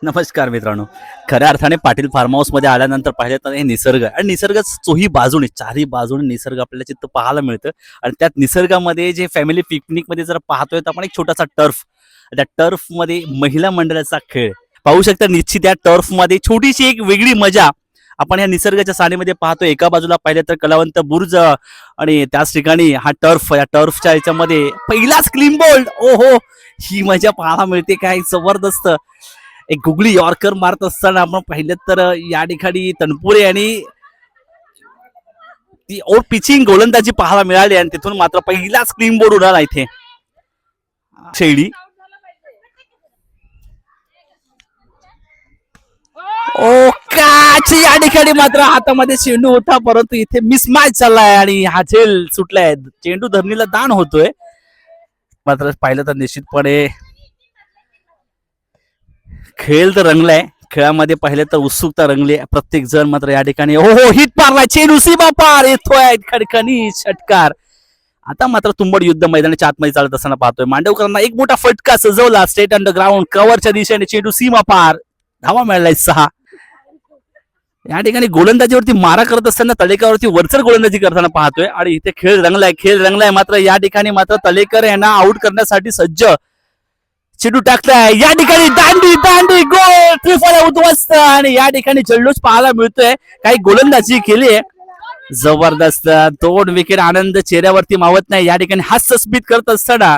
नमस्कार मित्रांनो. खऱ्या अर्थाने पाटील फार्म हाऊस मध्ये आल्यानंतर पाहिलं तर हे निसर्ग आणि निसर्ग चोही बाजूने चारही बाजूने निसर्ग आपल्याला चित्त पाहायला मिळतं. आणि त्यात निसर्गामध्ये जे फॅमिली पिकनिक मध्ये जर पाहतोय तर आपण एक छोटासा टर्फ, त्या टर्फ मध्ये महिला मंडळाचा खेळ पाहू शकता. निश्चित या टर्फ मध्ये छोटीशी एक वेगळी मजा आपण या निसर्गाच्या साडीमध्ये पाहतोय. एका बाजूला पाहिलं तर कलावंत बुर्ज आणि त्याच ठिकाणी हा टर्फ, या टर्फच्या याच्यामध्ये पहिलाच क्लीन बोल्ड. ओहो, ही मजा पाहायला मिळते. काय जबरदस्त एक गुगली यॉर्कर मारत असताना आपण पाहिलं तर या ठिकाणी तनपुरे आणि ती ओर पिचिंग गोलंदाजी पाहायला मिळाली आणि तिथून मात्र पहिलाच क्लीन बोर्ड उडाला इथे. शैली ओ काच, या ठिकाणी मात्र हातामध्ये चेंडू होता परंतु इथे मिसमॅच झालाय आणि हा झेल सुटलाय. चेंडू धरणीला दान होतोय. मात्र पाहिलं तर निश्चितपणे खेळ तर रंगलाय. खेळामध्ये पाहिलं तर उत्सुकता रंगली. प्रत्येक जण मात्र या ठिकाणी हो हो हिट मारलाय. चेंडू सीमा पार येतोय खडखनी षटकार. आता मात्र तुंबड युद्ध मैदानाच्या आतमध्ये चालत असताना पाहतोय. मांडवकरांना एक मोठा फटका सजवला. स्टेट अंडरग्राउंड कव्हरच्या दिशेने चेंडू सीमा पार. धावा मिळालाय 6. या ठिकाणी गोलंदाजीवरती मारा करत असताना तळेकरवरती वरचढ गोलंदाजी करताना पाहतोय आणि इथे खेळ रंगलाय. मात्र या ठिकाणी मात्र तळेकर यांना आउट करण्यासाठी सज्ज. चेंडू टाकलाय या ठिकाणी दांडी गोल, त्रिफळा उद्ध्वस्त आणि या ठिकाणी जल्लोष पाहायला मिळतोय. काही गोलंदाजी केली आहे जबरदस्त. 2 विकेट. आनंद चेहऱ्यावरती मावत नाही. या ठिकाणी हास्य स्मित करत असताना